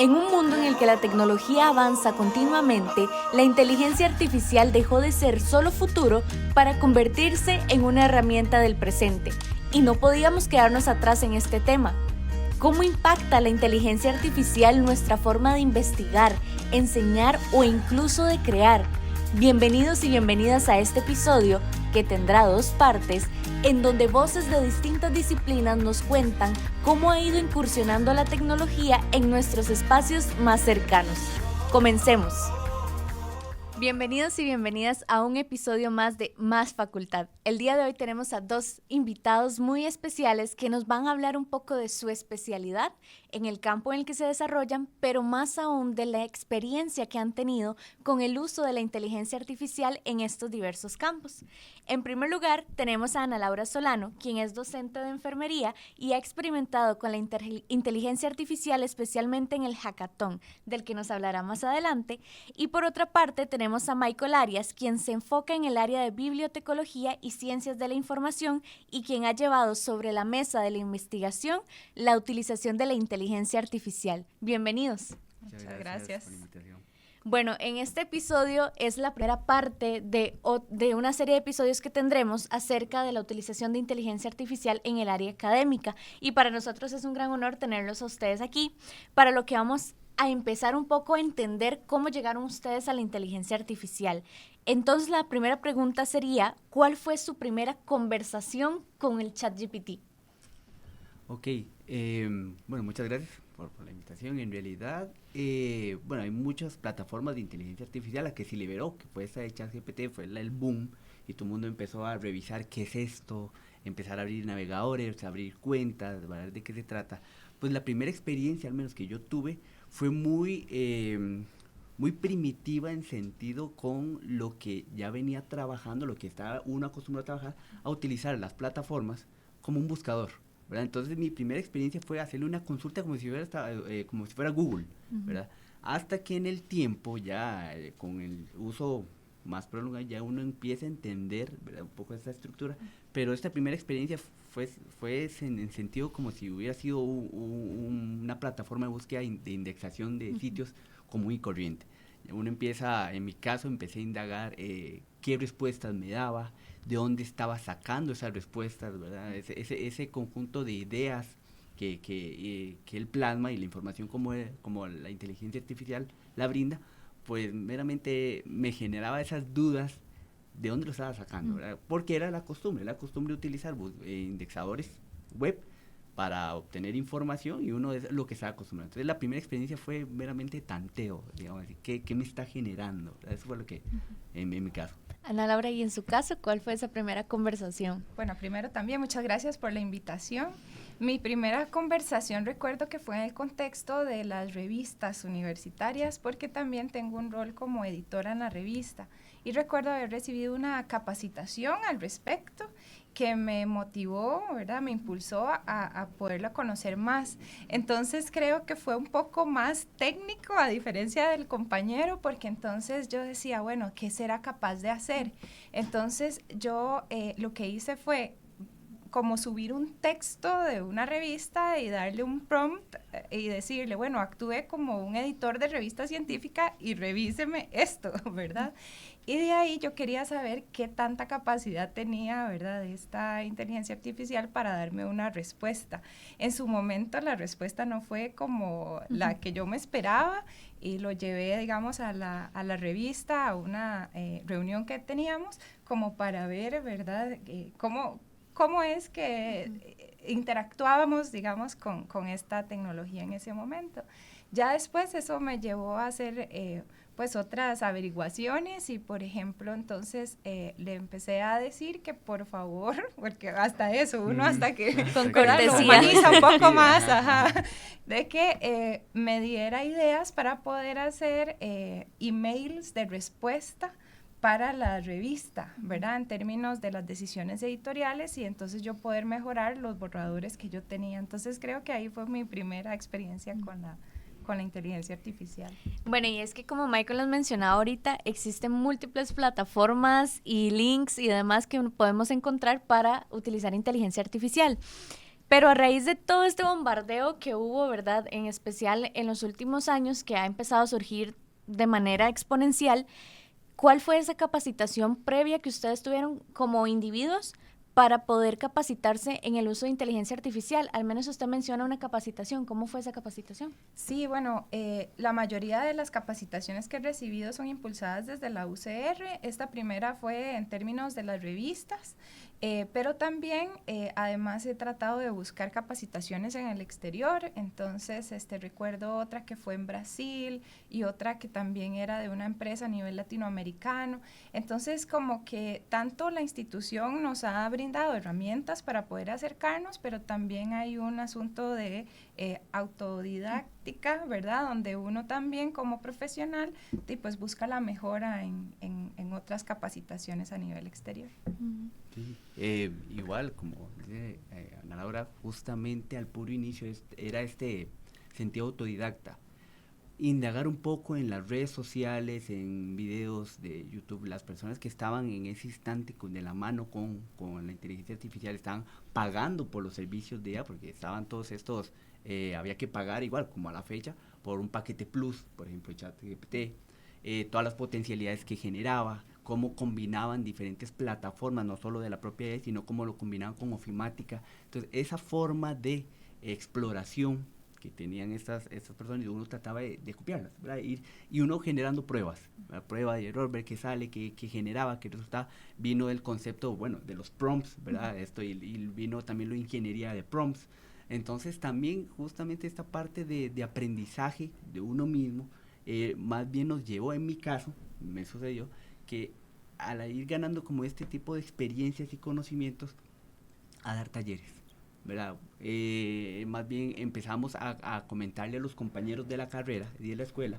En un mundo en el que la tecnología avanza continuamente, la inteligencia artificial dejó de ser solo futuro para convertirse en una herramienta del presente. Y no podíamos quedarnos atrás en este tema. ¿Cómo impacta la inteligencia artificial nuestra forma de investigar, enseñar o incluso de crear? Bienvenidos y bienvenidas a este episodio que tendrá 2 partes, en donde voces de distintas disciplinas nos cuentan cómo ha ido incursionando la tecnología en nuestros espacios más cercanos. Comencemos. Bienvenidos y bienvenidas a un episodio más de Más Facultad. El día de hoy tenemos a 2 invitados muy especiales que nos van a hablar un poco de su especialidad en el campo en el que se desarrollan, pero más aún de la experiencia que han tenido con el uso de la inteligencia artificial en estos diversos campos. En primer lugar, tenemos a Ana Laura Solano, quien es docente de enfermería y ha experimentado con la inteligencia artificial, especialmente en el hackathon, del que nos hablará más adelante. Y por otra parte, tenemos a Michael Arias, quien se enfoca en el área de bibliotecología y ciencias de la información y quien ha llevado sobre la mesa de la investigación la utilización de la inteligencia artificial. Bienvenidos. Muchas gracias por la invitación. Bueno, en este episodio es la primera parte de una serie de episodios que tendremos acerca de la utilización de inteligencia artificial en el área académica. Y para nosotros es un gran honor tenerlos a ustedes aquí, para lo que vamos a empezar un poco a entender cómo llegaron ustedes a la inteligencia artificial. Entonces, la primera pregunta sería, ¿cuál fue su primera conversación con el ChatGPT? Ok, bueno, muchas gracias por la invitación. En realidad, bueno, hay muchas plataformas de inteligencia artificial. La que se liberó, que fue esa de ChatGPT, fue el boom, y todo el mundo empezó a revisar qué es esto, empezar a abrir navegadores, a abrir cuentas, a ver de qué se trata. Pues la primera experiencia, al menos que yo tuve, fue muy primitiva en sentido con lo que ya venía trabajando, lo que estaba uno acostumbrado a trabajar, a utilizar las plataformas como un buscador, ¿verdad? Entonces mi primera experiencia fue hacerle una consulta como si fuera Google, ¿verdad? Hasta que en el tiempo ya con el uso más prolongado ya uno empieza a entender, ¿verdad?, un poco esta estructura, pero esta primera experiencia fue en sentido como si hubiera sido una plataforma de búsqueda de indexación de sitios común y corriente. Uno empieza, en mi caso, empecé a indagar qué respuestas me daba, de dónde estaba sacando esas respuestas, ¿verdad? Ese conjunto de ideas que él plasma y la información como la inteligencia artificial la brinda, pues meramente me generaba esas dudas de dónde lo estaba sacando, ¿verdad? Porque era la costumbre utilizar indexadores web para obtener información y uno es lo que estaba acostumbrado. Entonces la primera experiencia fue meramente tanteo, digamos, ¿qué me está generando? Eso fue lo que, en mi caso. Ana Laura, ¿y en su caso cuál fue esa primera conversación? Bueno, primero también muchas gracias por la invitación. Mi primera conversación recuerdo que fue en el contexto de las revistas universitarias, porque también tengo un rol como editora en la revista. Y recuerdo haber recibido una capacitación al respecto que me motivó, ¿verdad?, me impulsó a poderla conocer más. Entonces creo que fue un poco más técnico a diferencia del compañero, porque entonces yo decía, bueno, ¿qué será capaz de hacer? Entonces yo lo que hice fue como subir un texto de una revista y darle un prompt y decirle, bueno, actúe como un editor de revista científica y revíseme esto, ¿verdad? Y de ahí yo quería saber qué tanta capacidad tenía, ¿verdad?, esta inteligencia artificial para darme una respuesta. En su momento la respuesta no fue como la que yo me esperaba y lo llevé, digamos, a la revista, a una reunión que teníamos, como para ver, ¿verdad?, cómo es que interactuábamos, digamos, con esta tecnología en ese momento. Ya después eso me llevó a hacer pues otras averiguaciones y, por ejemplo, entonces le empecé a decir que por favor, porque hasta eso, uno hasta que con lo humaniza un poco más, de que me diera ideas para poder hacer emails de respuesta para la revista, ¿verdad?, en términos de las decisiones editoriales y entonces yo poder mejorar los borradores que yo tenía. Entonces creo que ahí fue mi primera experiencia con con la inteligencia artificial. Bueno, y es que como Michael nos mencionaba ahorita, existen múltiples plataformas y links y demás que podemos encontrar para utilizar inteligencia artificial. Pero a raíz de todo este bombardeo que hubo, ¿verdad? En especial en los últimos años, que ha empezado a surgir de manera exponencial, ¿cuál fue esa capacitación previa que ustedes tuvieron como individuos para poder capacitarse en el uso de inteligencia artificial? Al menos usted menciona una capacitación. ¿Cómo fue esa capacitación? Sí, bueno, la mayoría de las capacitaciones que he recibido son impulsadas desde la UCR. Esta primera fue en términos de las revistas, pero también, además, he tratado de buscar capacitaciones en el exterior. Entonces, recuerdo otra que fue en Brasil y otra que también era de una empresa a nivel latinoamericano. Entonces, como que tanto la institución nos ha brindado herramientas para poder acercarnos, pero también hay un asunto de autodidáctica, ¿verdad? Donde uno también como profesional pues busca la mejora en otras capacitaciones a nivel exterior. Sí, igual, como dice Ana Laura, justamente al puro inicio era este sentido autodidacta. Indagar un poco en las redes sociales, en videos de YouTube, las personas que estaban en ese instante de la mano con la inteligencia artificial estaban pagando por los servicios de ella, porque estaban todos estos, había que pagar igual como a la fecha por un paquete plus, por ejemplo ChatGPT, todas las potencialidades que generaba, cómo combinaban diferentes plataformas, no solo de la propia red, sino cómo lo combinaban con ofimática. Entonces, esa forma de exploración que tenían estas personas, y uno trataba de copiarlas, ¿verdad? Y uno generando pruebas, ¿verdad? Prueba y error, ver qué sale, qué generaba, qué resultaba. Vino el concepto, bueno, de los prompts, ¿verdad? Y vino también la ingeniería de prompts. Entonces, también justamente esta parte de aprendizaje de uno mismo, más bien nos llevó, en mi caso, me sucedió, que al ir ganando como este tipo de experiencias y conocimientos, a dar talleres, ¿verdad? Más bien empezamos a comentarle a los compañeros de la carrera y de la escuela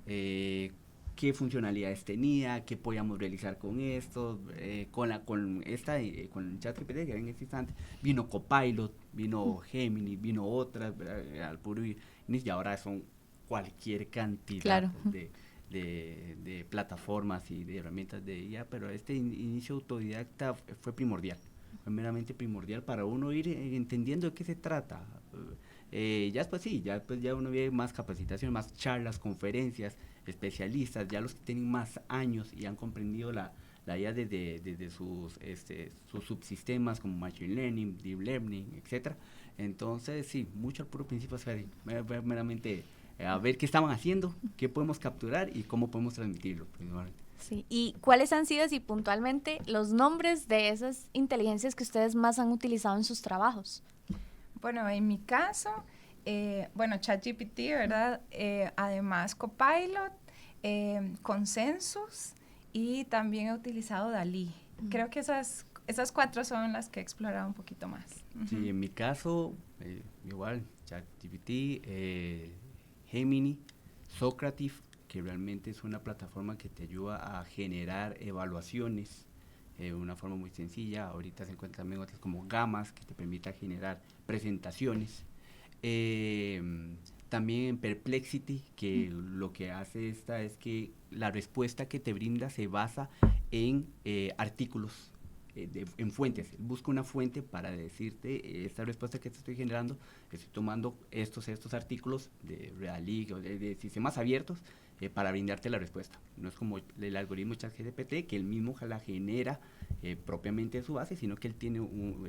qué funcionalidades tenía, qué podíamos realizar con esto, con ChatGPT que en este instante vino Copilot, vino Gemini, vino otras, ¿verdad? Al puro inicio, y ahora son cualquier cantidad, claro, de plataformas y de herramientas de IA, pero este inicio autodidacta fue primordial. Fue meramente primordial para uno ir entendiendo de qué se trata. Ya después sí, ya uno ve más capacitación, más charlas, conferencias, especialistas, ya los que tienen más años y han comprendido la IA desde sus subsistemas como Machine Learning, Deep Learning, etcétera. Entonces sí, mucho al puro principio fue meramente a ver qué estaban haciendo, qué podemos capturar y cómo podemos transmitirlo. Sí. ¿Y cuáles han sido, así puntualmente, los nombres de esas inteligencias que ustedes más han utilizado en sus trabajos? Bueno, en mi caso, ChatGPT, ¿verdad? Además, Copilot, Consensus y también he utilizado DALL-E. Creo que esas 4 son las que he explorado un poquito más. Sí, en mi caso, igual, ChatGPT, Gemini, Socrative, que realmente es una plataforma que te ayuda a generar evaluaciones de una forma muy sencilla. Ahorita se encuentran también otras como Gamas, que te permita generar presentaciones. También Perplexity, que lo que hace esta es que la respuesta que te brinda se basa en artículos, en fuentes. Busca una fuente para decirte esta respuesta que te estoy generando, estoy tomando estos artículos de Realig o de sistemas abiertos para brindarte la respuesta. No es como el algoritmo ChatGPT, que él mismo la genera propiamente en su base, sino que él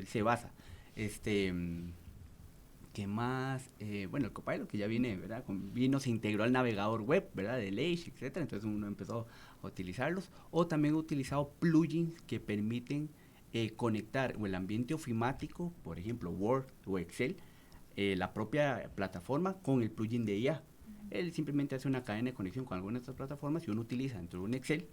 se basa. ¿Qué más? El Copilot, que ya viene, ¿verdad? Se integró al navegador web, ¿verdad? De Edge, etcétera. Entonces uno empezó a utilizarlos. O también he utilizado plugins que permiten conectar o el ambiente ofimático, por ejemplo, Word o Excel, la propia plataforma con el plugin de IA. Él simplemente hace una cadena de conexión con alguna de estas plataformas y uno utiliza dentro de un Excel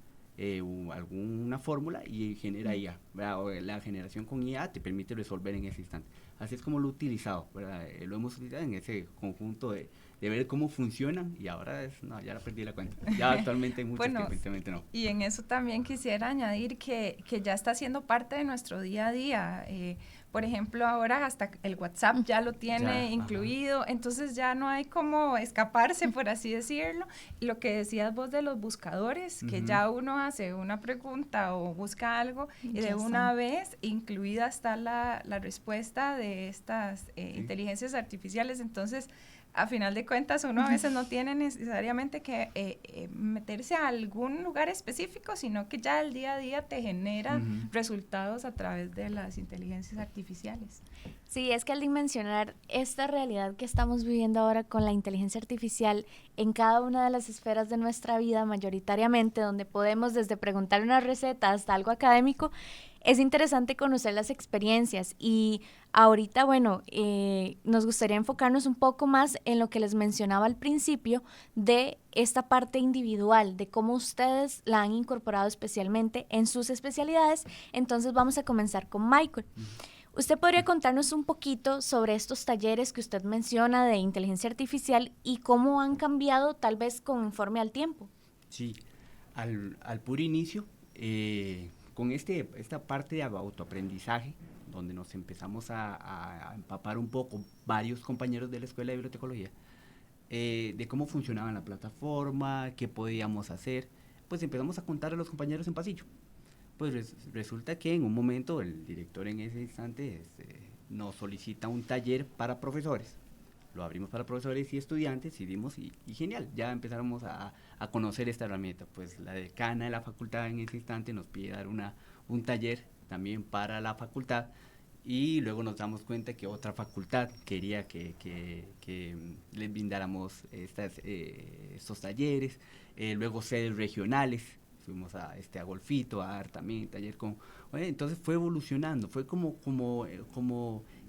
alguna fórmula y genera IA, ¿verdad? O la generación con IA te permite resolver en ese instante. Así es como lo he utilizado, ¿verdad? Lo hemos utilizado en ese conjunto de ver cómo funcionan, y ahora no, ya la perdí la cuenta. Ya actualmente hay muchos Bueno, que efectivamente no. Y en eso también quisiera añadir que ya está siendo parte de nuestro día a día. Por ejemplo, ahora hasta el WhatsApp ya lo tiene Ya, incluido, entonces ya no hay como escaparse, por así decirlo. Lo que decías vos de los buscadores, que ya uno hace una pregunta o busca algo y de una vez incluida está la respuesta de estas inteligencias artificiales. Entonces, a final de cuentas, uno a veces no tiene necesariamente que meterse a algún lugar específico, sino que ya el día a día te genera resultados a través de las inteligencias artificiales. Sí, es que al dimensionar esta realidad que estamos viviendo ahora con la inteligencia artificial en cada una de las esferas de nuestra vida, mayoritariamente, donde podemos desde preguntar una receta hasta algo académico, es interesante conocer las experiencias y ahorita, bueno, nos gustaría enfocarnos un poco más en lo que les mencionaba al principio de esta parte individual, de cómo ustedes la han incorporado especialmente en sus especialidades. Entonces vamos a comenzar con Michael. ¿Usted podría contarnos un poquito sobre estos talleres que usted menciona de inteligencia artificial y cómo han cambiado tal vez conforme al tiempo? Sí, al puro inicio, con esta parte de autoaprendizaje, donde nos empezamos a empapar un poco varios compañeros de la Escuela de Bibliotecología, de cómo funcionaba la plataforma, qué podíamos hacer, pues empezamos a contar a los compañeros en pasillo. Pues resulta que en un momento el director en ese instante nos solicita un taller para profesores. Lo abrimos para profesores y estudiantes y dimos, y genial, ya empezamos a conocer esta herramienta. Pues la decana de la facultad en ese instante nos pide dar un taller también para la facultad, y luego nos damos cuenta que otra facultad quería que les brindáramos estos talleres, luego sedes regionales. Fuimos a Golfito a dar también taller entonces fue evolucionando, fue como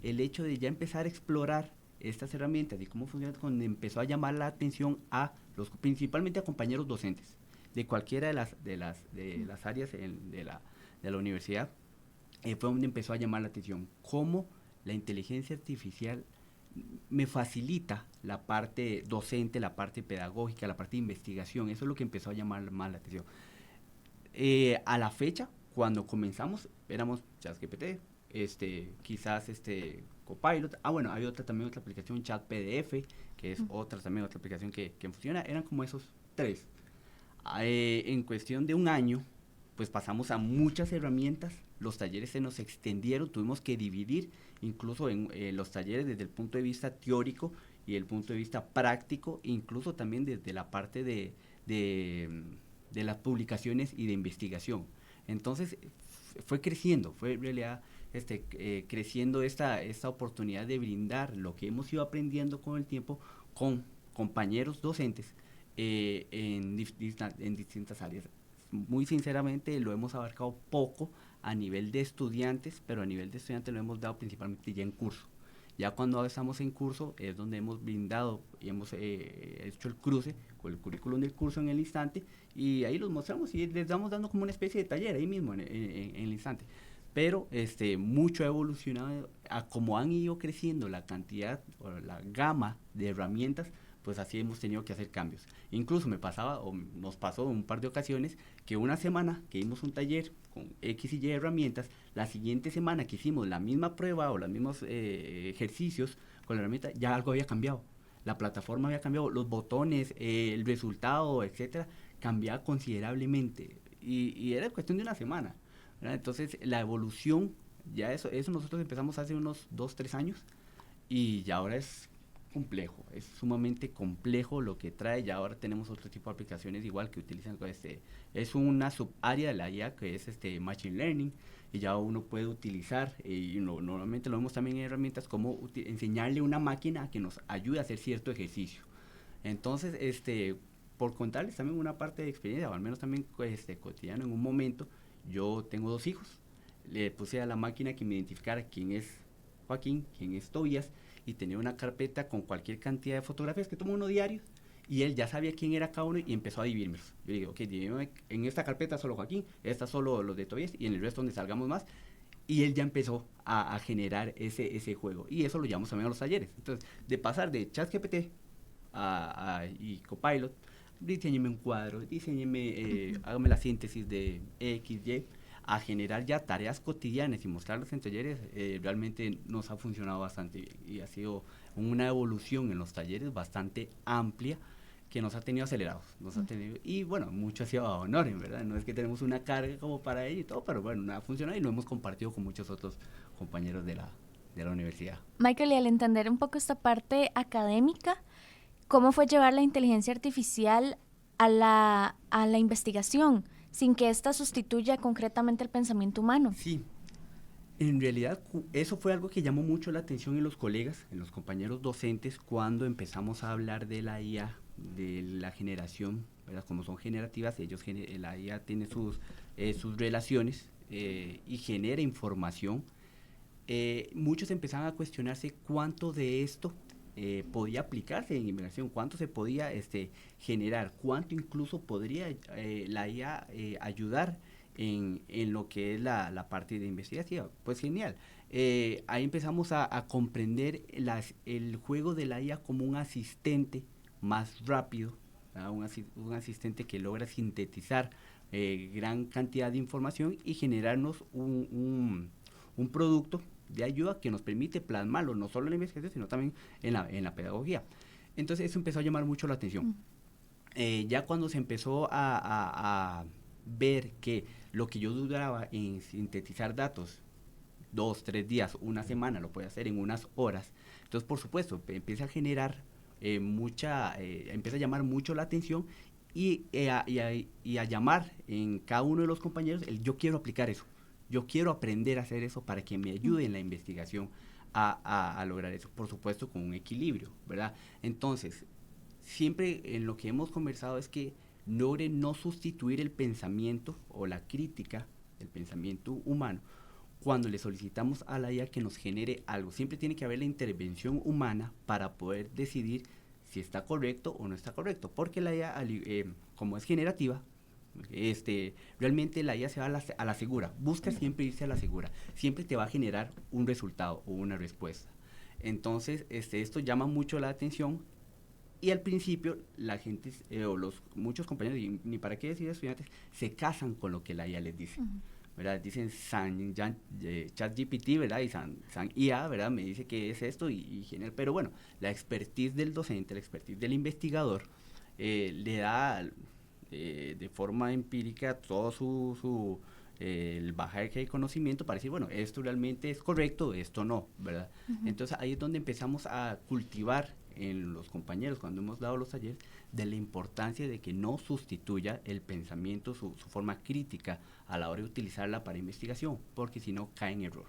el hecho de ya empezar a explorar estas herramientas y cómo funcionan, cuando empezó a llamar la atención principalmente a compañeros docentes de cualquiera de las áreas de la universidad. Fue donde empezó a llamar la atención cómo la inteligencia artificial me facilita la parte docente, la parte pedagógica, la parte de investigación. Eso es lo que empezó a llamar más la atención. A la fecha, cuando comenzamos, éramos ChatGPT, quizás Copilot. Bueno, hay también otra aplicación, Chat PDF, que es otra aplicación que funciona. Eran como esos tres. En cuestión de un año, pues pasamos a muchas herramientas. Los talleres se nos extendieron, tuvimos que dividir incluso en los talleres desde el punto de vista teórico y el punto de vista práctico, incluso también desde la parte de las publicaciones y de investigación. Entonces fue creciendo, fue en realidad creciendo esta oportunidad de brindar lo que hemos ido aprendiendo con el tiempo con compañeros docentes en distintas áreas. Muy sinceramente lo hemos abarcado poco a nivel de estudiantes, pero a nivel de estudiantes lo hemos dado principalmente ya en curso. Ya cuando estamos en curso es donde hemos brindado y hemos hecho el cruce con el currículum del curso en el instante, y ahí los mostramos y les damos dando como una especie de taller ahí mismo en el instante. Pero mucho ha evolucionado a como han ido creciendo la cantidad o la gama de herramientas, pues así hemos tenido que hacer cambios. Incluso nos pasó un par de ocasiones que una semana que hicimos un taller con X y Y herramientas, la siguiente semana que hicimos la misma prueba o los mismos ejercicios con la herramienta, ya algo había cambiado. La plataforma había cambiado, los botones, el resultado, etcétera, cambiaba considerablemente. Y era cuestión de una semana, ¿verdad? Entonces, la evolución, ya eso nosotros empezamos hace unos 2-3 años, y ya ahora es complejo, es sumamente complejo lo que trae. Ya ahora tenemos otro tipo de aplicaciones igual que utilizan es una subárea de la IA que es Machine Learning, y ya uno puede utilizar, y normalmente lo vemos también en herramientas, como enseñarle a una máquina a que nos ayude a hacer cierto ejercicio. Entonces, por contarles también una parte de experiencia, o al menos también cotidiano, en un momento, yo tengo 2 hijos, le puse a la máquina que me identificara quién es Joaquín, quién es Tobías, y tenía una carpeta con cualquier cantidad de fotografías que toma uno diario, y él ya sabía quién era cada uno y empezó a dividirlos. Yo le digo, ok, divídeme en esta carpeta solo Joaquín, esta solo los de Tobías, y en el resto donde salgamos más, y él ya empezó a generar ese juego, y eso lo llevamos también a los talleres. Entonces, de pasar de ChatGPT y Copilot, diseñeme un cuadro, hágame la síntesis de X, Y, a generar ya tareas cotidianas y mostrarlas en talleres, realmente nos ha funcionado bastante bien y ha sido una evolución en los talleres bastante amplia que nos ha tenido acelerados, y bueno, mucho ha sido a honor, en verdad, no es que tenemos una carga como para ello y todo, pero bueno, ha funcionado y lo hemos compartido con muchos otros compañeros de la universidad. Michael, y al entender un poco esta parte académica, ¿cómo fue llevar la inteligencia artificial a la investigación sin que ésta sustituya concretamente el pensamiento humano? Sí, en realidad eso fue algo que llamó mucho la atención en los colegas, en los compañeros docentes, cuando empezamos a hablar de la IA, de la generación, ¿verdad? Como son generativas, la IA tiene sus relaciones y genera información. Muchos empezaban a cuestionarse cuánto de esto podía aplicarse en investigación, cuánto se podía generar, cuánto incluso podría la IA ayudar en lo que es la parte de investigación. Pues genial. Ahí empezamos a comprender el juego de la IA como un asistente más rápido, un asistente que logra sintetizar gran cantidad de información y generarnos un producto de ayuda que nos permite plasmarlo no solo en la investigación, sino también en la pedagogía. Entonces eso empezó a llamar mucho la atención. Ya cuando se empezó a ver que lo que yo dudaba en sintetizar datos 2, 3 días, una semana, lo puede hacer en unas horas, entonces por supuesto empieza a generar empieza a llamar mucho la atención y a llamar en cada uno de los compañeros yo quiero aplicar eso. Yo quiero aprender a hacer eso para que me ayude en la investigación a lograr eso, por supuesto con un equilibrio, ¿verdad? Entonces, siempre en lo que hemos conversado es que logre no sustituir el pensamiento o la crítica, el pensamiento humano, cuando le solicitamos a la IA que nos genere algo. Siempre tiene que haber la intervención humana para poder decidir si está correcto o no está correcto, porque la IA, como es generativa, realmente la IA se va a la segura, busca siempre irse a la segura, siempre te va a generar un resultado o una respuesta. Entonces, esto llama mucho la atención y al principio la gente, muchos compañeros, y ni para qué decir estudiantes, se casan con lo que la IA les dice. ¿Verdad? Dicen ChatGPT, ¿verdad? Y San IA, ¿verdad? Me dice que es esto y genial, pero bueno, la expertise del docente, la expertise del investigador, le da de forma empírica todo el bagaje de conocimiento para decir, bueno, esto realmente es correcto, esto no, ¿verdad? Entonces ahí es donde empezamos a cultivar en los compañeros, cuando hemos dado los talleres, de la importancia de que no sustituya el pensamiento, su forma crítica a la hora de utilizarla para investigación, porque si no cae en error.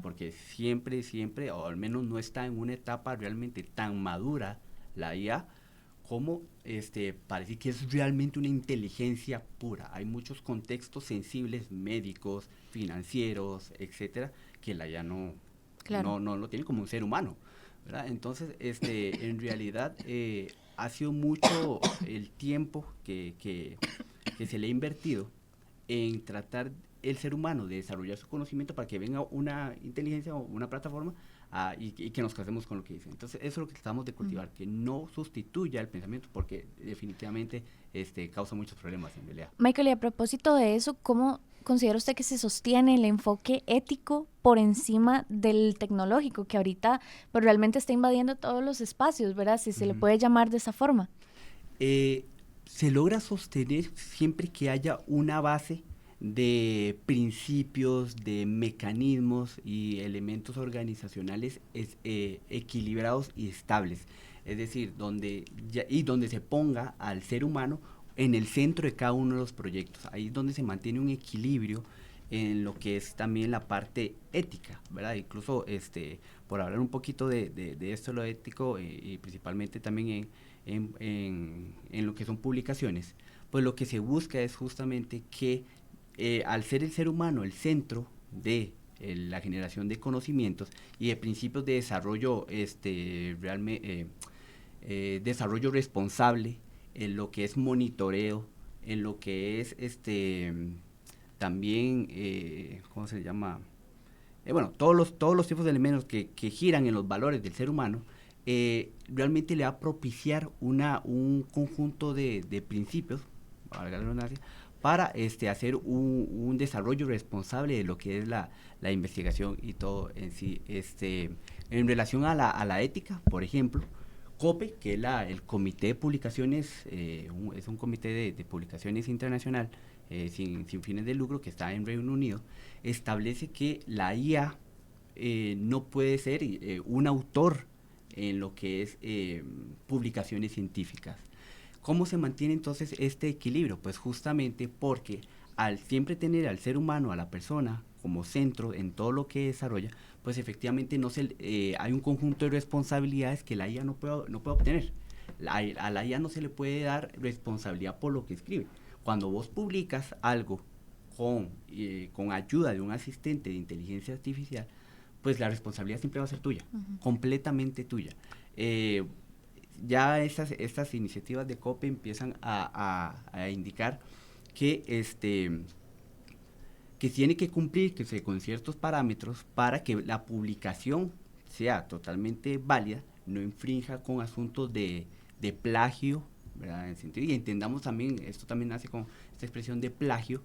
Porque siempre, o al menos no está en una etapa realmente tan madura la IA, como parece que es realmente una inteligencia pura. Hay muchos contextos sensibles, médicos, financieros, etcétera, que la IA no lo tiene como un ser humano, ¿verdad? Entonces, en realidad, ha sido mucho el tiempo que se le ha invertido en tratar el ser humano de desarrollar su conocimiento para que venga una inteligencia o una plataforma y que nos casemos con lo que dice. Entonces, eso es lo que tratamos de cultivar, que no sustituya el pensamiento, porque definitivamente causa muchos problemas en realidad. Michael, y a propósito de eso, ¿cómo considera usted que se sostiene el enfoque ético por encima del tecnológico, que ahorita pues, realmente está invadiendo todos los espacios, ¿verdad? Si se le puede llamar de esa forma. Se logra sostener siempre que haya una base de principios, de mecanismos y elementos organizacionales equilibrados y estables. Es decir, donde se ponga al ser humano en el centro de cada uno de los proyectos. Ahí es donde se mantiene un equilibrio en lo que es también la parte ética, ¿verdad? Incluso, por hablar un poquito de esto, lo ético, y principalmente también en lo que son publicaciones, pues lo que se busca es justamente que al ser el ser humano el centro de la generación de conocimientos y de principios de desarrollo, desarrollo responsable, en lo que es monitoreo, en lo que es también, ¿cómo se llama? Bueno, todos los tipos de elementos que giran en los valores del ser humano, realmente le va a propiciar un conjunto de principios, valga la redundancia, para hacer un desarrollo responsable de lo que es la investigación y todo en sí. En relación a la ética, por ejemplo, COPE, que es el Comité de Publicaciones, es un comité de publicaciones internacional sin fines de lucro que está en Reino Unido, establece que la IA no puede ser un autor en lo que es publicaciones científicas. ¿Cómo se mantiene entonces este equilibrio? Pues justamente porque al siempre tener al ser humano, a la persona, como centro en todo lo que desarrolla, pues efectivamente hay un conjunto de responsabilidades que la IA no puede obtener. A la IA no se le puede dar responsabilidad por lo que escribe. Cuando vos publicas algo con ayuda de un asistente de inteligencia artificial, pues la responsabilidad siempre va a ser tuya, completamente tuya. Ya estas iniciativas de COPE empiezan a indicar que que tiene que cumplirse con ciertos parámetros para que la publicación sea totalmente válida, no infrinja con asuntos de plagio, ¿verdad? Y entendamos también, esto también nace con esta expresión de plagio,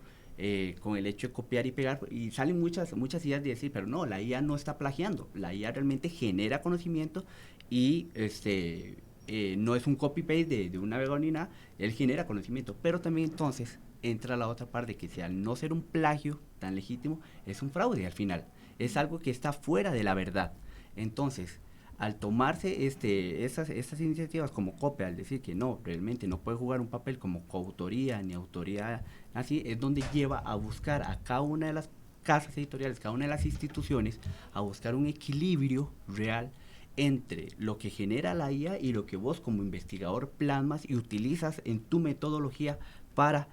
con el hecho de copiar y pegar, y salen muchas ideas de decir, pero no, la IA no está plagiando, la IA realmente genera conocimiento y no es un copy-paste de un navegador ni nada, él genera conocimiento, pero también entonces entra la otra parte, que si al no ser un plagio tan legítimo, es un fraude al final, es algo que está fuera de la verdad. Entonces, al tomarse estas iniciativas como COPE, al decir que no, realmente no puede jugar un papel como coautoría ni autoría, así es donde lleva a buscar a cada una de las casas editoriales, cada una de las instituciones, a buscar un equilibrio real entre lo que genera la IA y lo que vos como investigador plasmas y utilizas en tu metodología para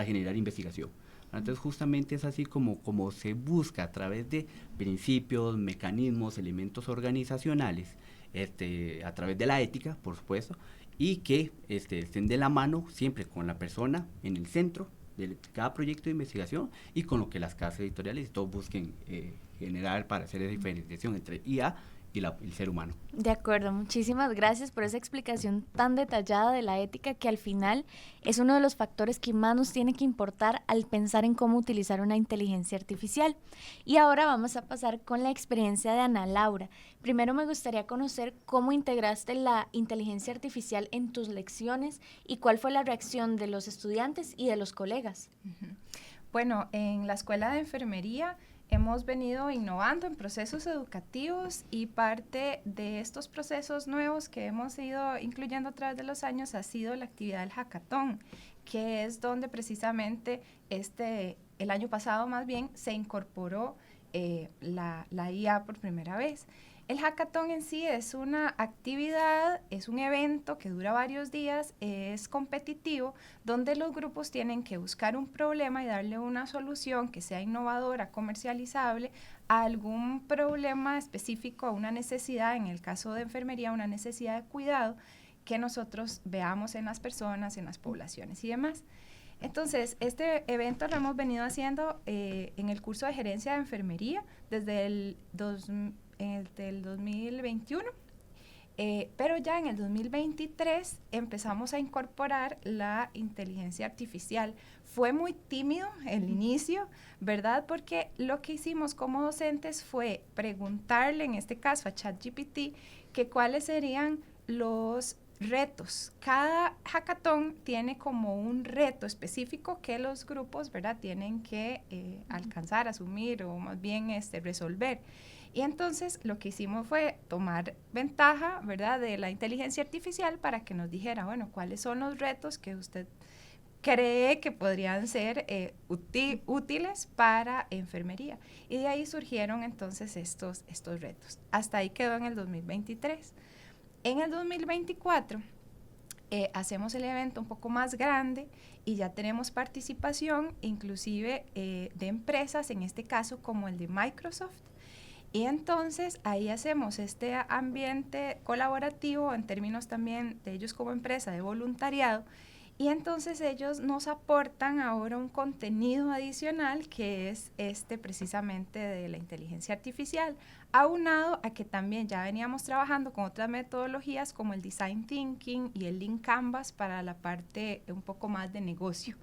generar investigación. Entonces justamente es así como se busca a través de principios, mecanismos, elementos organizacionales, a través de la ética, por supuesto, y que estén de la mano siempre con la persona en el centro de cada proyecto de investigación y con lo que las casas editoriales todos busquen generar para hacer esa diferenciación entre IA y el ser humano. De acuerdo, muchísimas gracias por esa explicación tan detallada de la ética, que al final es uno de los factores que más nos tiene que importar al pensar en cómo utilizar una inteligencia artificial. Y ahora vamos a pasar con la experiencia de Ana Laura. Primero me gustaría conocer cómo integraste la inteligencia artificial en tus lecciones y cuál fue la reacción de los estudiantes y de los colegas. Bueno, en la Escuela de Enfermería hemos venido innovando en procesos educativos y parte de estos procesos nuevos que hemos ido incluyendo a través de los años ha sido la actividad del hackathon, que es donde precisamente el año pasado más bien se incorporó la IA por primera vez. El hackathon en sí es una actividad, es un evento que dura varios días, es competitivo, donde los grupos tienen que buscar un problema y darle una solución que sea innovadora, comercializable, a algún problema específico, a una necesidad, en el caso de enfermería, una necesidad de cuidado que nosotros veamos en las personas, en las poblaciones y demás. Entonces, este evento lo hemos venido haciendo en el curso de gerencia de enfermería desde el 2021, pero ya en el 2023 empezamos a incorporar la inteligencia artificial. Fue muy tímido el inicio, ¿verdad? Porque lo que hicimos como docentes fue preguntarle, en este caso a ChatGPT, que cuáles serían los retos. Cada hackathon tiene como un reto específico que los grupos, ¿verdad?, tienen que alcanzar, asumir o más bien resolver. Y entonces lo que hicimos fue tomar ventaja, ¿verdad?, de la inteligencia artificial para que nos dijera, bueno, cuáles son los retos que usted cree que podrían ser útiles para enfermería. Y de ahí surgieron entonces estos retos. Hasta ahí quedó en el 2023. En el 2024 hacemos el evento un poco más grande y ya tenemos participación inclusive de empresas, en este caso como el de Microsoft. Y entonces ahí hacemos este ambiente colaborativo en términos también de ellos como empresa, de voluntariado, Y entonces ellos nos aportan ahora un contenido adicional que es precisamente de la inteligencia artificial, aunado a que también ya veníamos trabajando con otras metodologías como el Design Thinking y el Lean Canvas para la parte un poco más de negocio.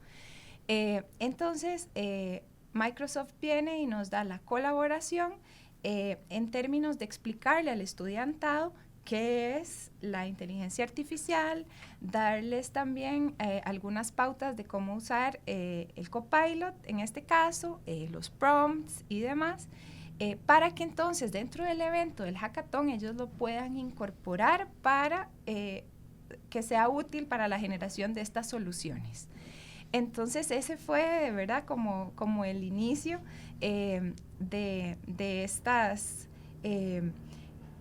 Entonces, Microsoft viene y nos da la colaboración en términos de explicarle al estudiantado qué es la inteligencia artificial, darles también algunas pautas de cómo usar el Copilot, en este caso, los prompts y demás, para que entonces dentro del evento del hackathon ellos lo puedan incorporar para que sea útil para la generación de estas soluciones. Entonces ese fue de verdad como el inicio de estas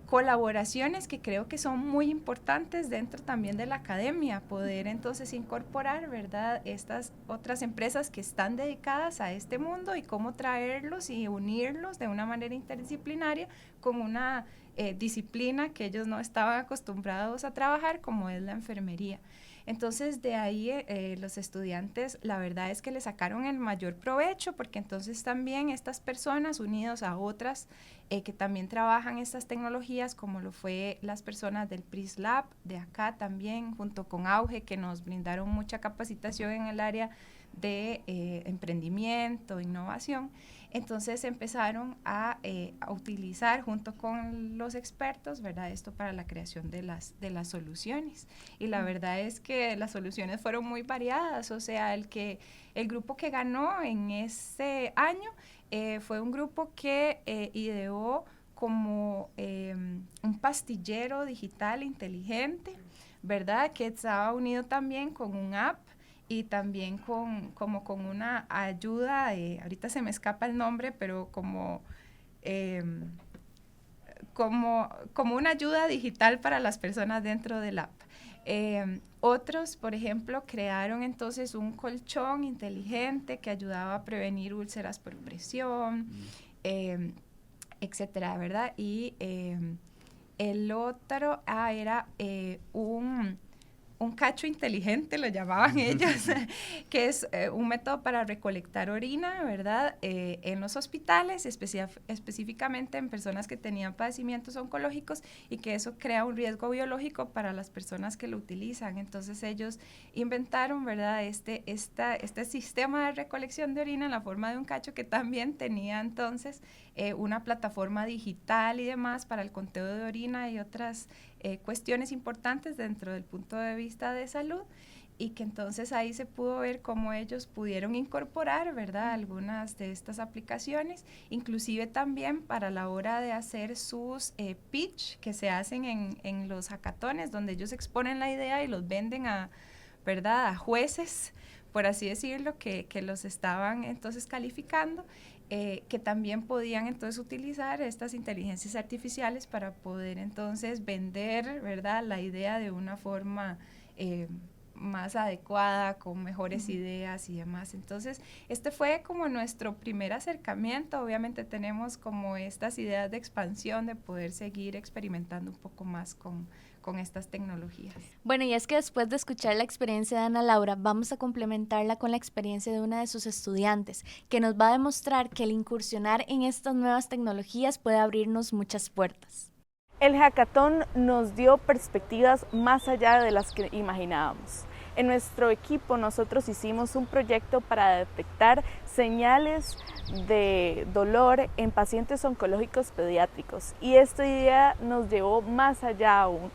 colaboraciones que creo que son muy importantes dentro también de la academia, poder entonces incorporar, ¿verdad?, estas otras empresas que están dedicadas a este mundo y cómo traerlos y unirlos de una manera interdisciplinaria con una disciplina que ellos no estaban acostumbrados a trabajar, como es la enfermería. Entonces, de ahí los estudiantes, la verdad es que le sacaron el mayor provecho, porque entonces también estas personas unidos a otras que también trabajan estas tecnologías, como lo fue las personas del PRIS Lab, de acá también, junto con Auge, que nos brindaron mucha capacitación en el área de emprendimiento, innovación. Entonces empezaron a utilizar junto con los expertos, ¿verdad?, esto para la creación de las soluciones. Y la verdad es que las soluciones fueron muy variadas, o sea, el grupo que ganó en ese año fue un grupo que ideó como un pastillero digital inteligente, ¿verdad?, que estaba unido también con un app y también con una ayuda, ahorita se me escapa el nombre, pero como una ayuda digital para las personas dentro del app. Otros, por ejemplo, crearon entonces un colchón inteligente que ayudaba a prevenir úlceras por presión, etcétera, ¿verdad? Y el otro era un cacho inteligente, lo llamaban ellos, que es un método para recolectar orina, ¿verdad?, en los hospitales, específicamente en personas que tenían padecimientos oncológicos, y que eso crea un riesgo biológico para las personas que lo utilizan. Entonces ellos inventaron, ¿verdad?, este sistema de recolección de orina en la forma de un cacho, que también tenía entonces una plataforma digital y demás para el conteo de orina y otras cuestiones importantes dentro del punto de vista de salud, y que entonces ahí se pudo ver cómo ellos pudieron incorporar, ¿verdad?, algunas de estas aplicaciones, inclusive también para la hora de hacer sus pitch que se hacen en los hackatones, donde ellos exponen la idea y los venden ¿verdad?, a jueces, por así decirlo, que los estaban entonces calificando, que también podían entonces utilizar estas inteligencias artificiales para poder entonces vender, ¿verdad?, la idea de una forma más adecuada, con mejores ideas y demás. Entonces, este fue como nuestro primer acercamiento. Obviamente tenemos como estas ideas de expansión, de poder seguir experimentando un poco más con estas tecnologías. Bueno, y es que después de escuchar la experiencia de Ana Laura, vamos a complementarla con la experiencia de una de sus estudiantes, que nos va a demostrar que el incursionar en estas nuevas tecnologías puede abrirnos muchas puertas. El hackathon nos dio perspectivas más allá de las que imaginábamos. En nuestro equipo nosotros hicimos un proyecto para detectar señales de dolor en pacientes oncológicos pediátricos, y esta idea nos llevó más allá aún.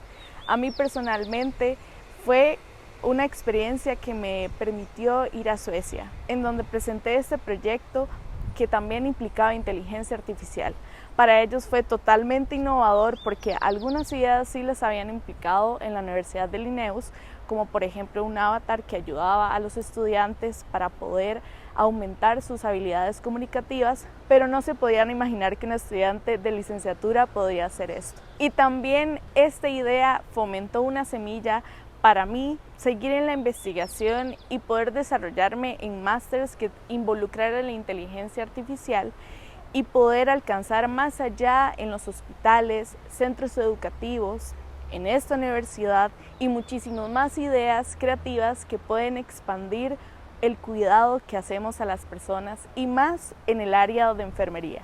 A mí personalmente fue una experiencia que me permitió ir a Suecia, en donde presenté este proyecto que también implicaba inteligencia artificial. Para ellos fue totalmente innovador, porque algunas ideas sí les habían implicado en la Universidad de Linnaeus, como por ejemplo un avatar que ayudaba a los estudiantes para poder aumentar sus habilidades comunicativas, pero no se podían imaginar que un estudiante de licenciatura podía hacer esto. Y también esta idea fomentó una semilla para mí seguir en la investigación y poder desarrollarme en másteres que involucraran la inteligencia artificial y poder alcanzar más allá en los hospitales, centros educativos, en esta universidad y muchísimas más ideas creativas que pueden expandir el cuidado que hacemos a las personas y más en el área de enfermería.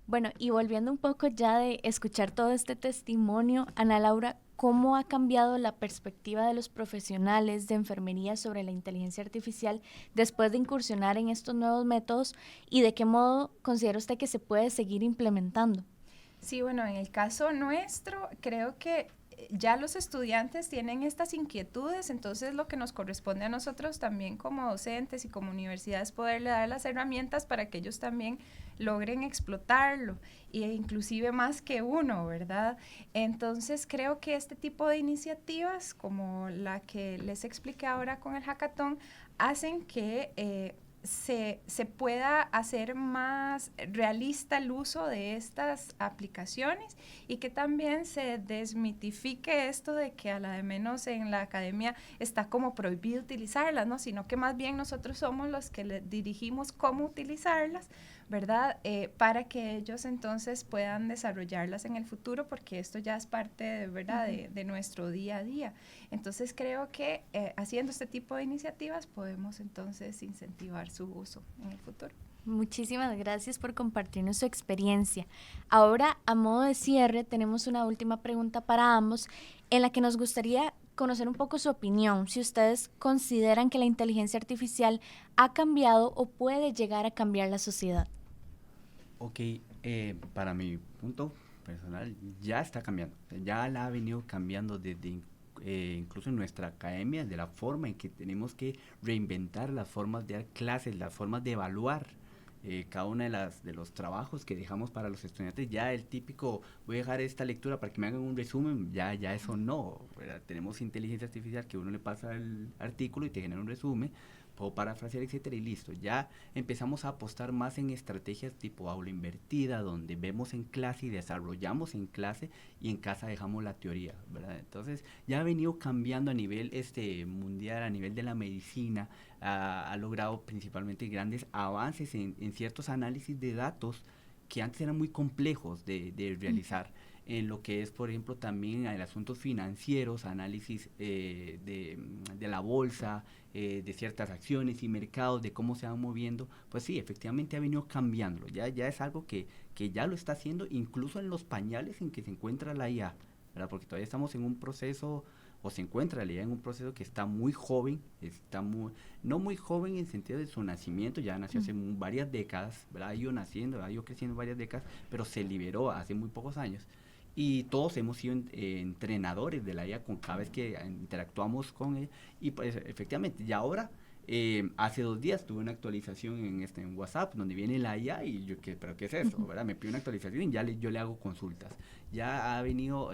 Bueno, y volviendo un poco ya de escuchar todo este testimonio, Ana Laura, ¿cómo ha cambiado la perspectiva de los profesionales de enfermería sobre la inteligencia artificial después de incursionar en estos nuevos métodos y de qué modo considera usted que se puede seguir implementando? Sí, bueno, en el caso nuestro, creo que ya los estudiantes tienen estas inquietudes, entonces lo que nos corresponde a nosotros también como docentes y como universidades poderle dar las herramientas para que ellos también logren explotarlo, e inclusive más que uno, ¿verdad? Entonces creo que este tipo de iniciativas, como la que les expliqué ahora con el hackathon, hacen que se pueda hacer más realista el uso de estas aplicaciones y que también se desmitifique esto de que a la de menos en la academia está como prohibido utilizarlas, ¿no? Sino que más bien nosotros somos los que le dirigimos cómo utilizarlas, ¿verdad? Para que ellos entonces puedan desarrollarlas en el futuro, porque esto ya es parte, ¿verdad?, de nuestro día a día. Entonces creo que haciendo este tipo de iniciativas podemos entonces incentivar su uso en el futuro. Muchísimas gracias por compartirnos su experiencia. Ahora, a modo de cierre, tenemos una última pregunta para ambos, en la que nos gustaría conocer un poco su opinión, si ustedes consideran que la inteligencia artificial ha cambiado o puede llegar a cambiar la sociedad. Ok, para mi punto personal, ya está cambiando, ya la ha venido cambiando desde incluso en nuestra academia, de la forma en que tenemos que reinventar las formas de dar clases, las formas de evaluar cada una de los trabajos que dejamos para los estudiantes. Ya el típico, voy a dejar esta lectura para que me hagan un resumen, ya eso no, ¿verdad? Tenemos inteligencia artificial que uno le pasa el artículo y te genera un resumen, puedo parafrasear, etcétera, y listo. Ya empezamos a apostar más en estrategias tipo aula invertida, donde vemos en clase y desarrollamos en clase, y en casa dejamos la teoría, ¿verdad? Entonces, ya ha venido cambiando a nivel mundial, a nivel de la medicina, ha logrado principalmente grandes avances en ciertos análisis de datos que antes eran muy complejos de realizar. En lo que es, por ejemplo, también en asuntos financieros, análisis de la bolsa, de ciertas acciones y mercados, de cómo se van moviendo, pues sí, efectivamente ha venido cambiando. Ya es algo que ya lo está haciendo, incluso en los pañales en que se encuentra la IA, ¿verdad? Porque todavía estamos en un proceso, o se encuentra la IA en un proceso que está muy joven, no muy joven en el sentido de su nacimiento, ya nació hace varias décadas, ¿verdad? Ha ido naciendo, ha ido creciendo varias décadas, pero se liberó hace muy pocos años. Y todos hemos sido entrenadores de la IA con cada vez que interactuamos con ella. Y pues efectivamente, y ahora, hace 2 días tuve una actualización en WhatsApp donde viene la IA y yo, ¿pero qué es eso? ¿Verdad? Me pide una actualización y yo le hago consultas. Ya ha venido,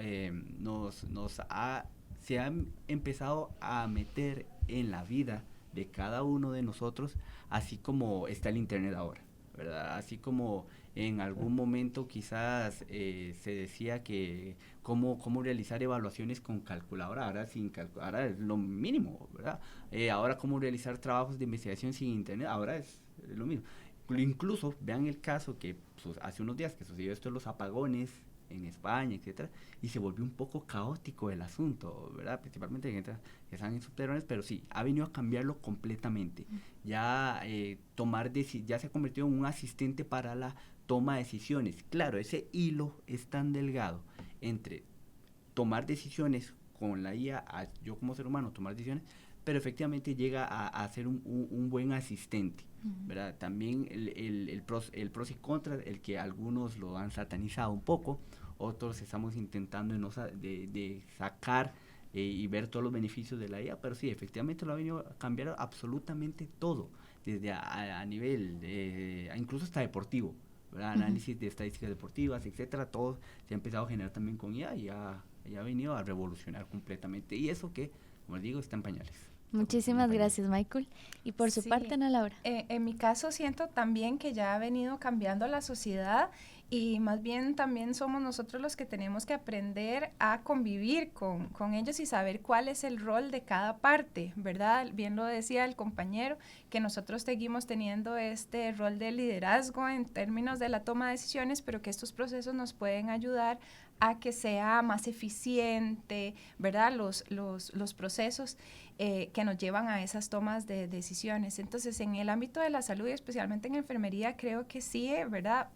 se ha empezado a meter en la vida de cada uno de nosotros, así como está el Internet ahora, ¿verdad? Así como en algún momento quizás se decía que cómo realizar evaluaciones con calculadora, ahora es lo mínimo, ¿verdad? Ahora cómo realizar trabajos de investigación sin internet, ahora es lo mismo. Incluso vean el caso que hace unos días que sucedió esto de los apagones en España, etcétera, y se volvió un poco caótico el asunto, ¿verdad? Principalmente gente que están en subterráneos, pero sí, ha venido a cambiarlo completamente. Ya ya se ha convertido en un asistente para la toma de decisiones. Claro, ese hilo es tan delgado entre tomar decisiones con la IA, yo como ser humano tomar decisiones, pero efectivamente llega a ser un buen asistente, ¿verdad? También el pros y contras, el que algunos lo han satanizado un poco, otros estamos intentando de sacar y ver todos los beneficios de la IA, pero sí, efectivamente lo ha venido a cambiar absolutamente todo, desde a nivel, incluso hasta deportivo, ¿verdad? Análisis de estadísticas deportivas, etcétera, todo se ha empezado a generar también con IA y ha venido a revolucionar completamente, y eso que, como les digo, está en pañales. Muchísimas gracias, Michael. Y por su parte, Ana Laura. En mi caso siento también que ya ha venido cambiando la sociedad y más bien también somos nosotros los que tenemos que aprender a convivir con ellos y saber cuál es el rol de cada parte, ¿verdad? Bien lo decía el compañero, que nosotros seguimos teniendo este rol de liderazgo en términos de la toma de decisiones, pero que estos procesos nos pueden ayudar a que sea más eficiente, ¿verdad? Los procesos que nos llevan a esas tomas de decisiones. Entonces, en el ámbito de la salud y especialmente en enfermería, creo que sí, ¿verdad?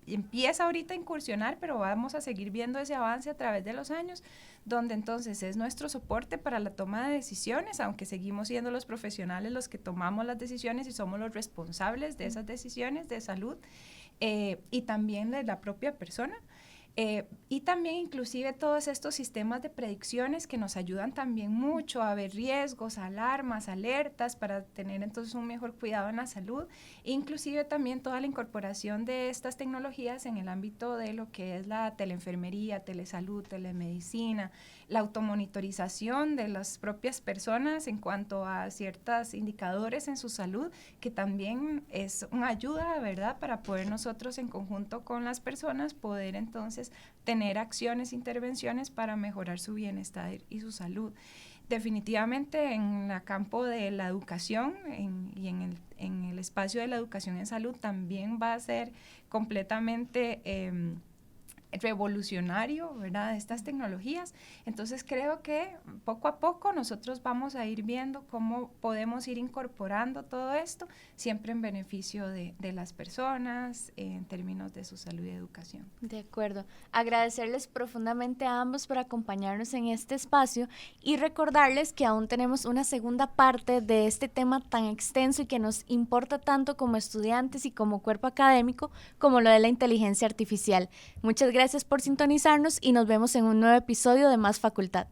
Empieza ahorita a incursionar, pero vamos a seguir viendo ese avance a través de los años, donde entonces es nuestro soporte para la toma de decisiones, aunque seguimos siendo los profesionales los que tomamos las decisiones y somos los responsables de esas decisiones de salud, y también de la propia persona. Y también inclusive todos estos sistemas de predicciones que nos ayudan también mucho a ver riesgos, alarmas, alertas para tener entonces un mejor cuidado en la salud, inclusive también toda la incorporación de estas tecnologías en el ámbito de lo que es la teleenfermería, telesalud, telemedicina, la automonitorización de las propias personas en cuanto a ciertos indicadores en su salud, que también es una ayuda, ¿verdad?, para poder nosotros en conjunto con las personas poder entonces tener acciones, intervenciones para mejorar su bienestar y su salud. Definitivamente en el campo de la educación y en el espacio de la educación en salud también va a ser completamente revolucionario, ¿verdad?, estas tecnologías. Entonces creo que poco a poco nosotros vamos a ir viendo cómo podemos ir incorporando todo esto, siempre en beneficio de las personas, en términos de su salud y educación. De acuerdo. Agradecerles profundamente a ambos por acompañarnos en este espacio y recordarles que aún tenemos una segunda parte de este tema tan extenso y que nos importa tanto como estudiantes y como cuerpo académico, como lo de la inteligencia artificial. Muchas gracias por sintonizarnos y nos vemos en un nuevo episodio de Más Facultad.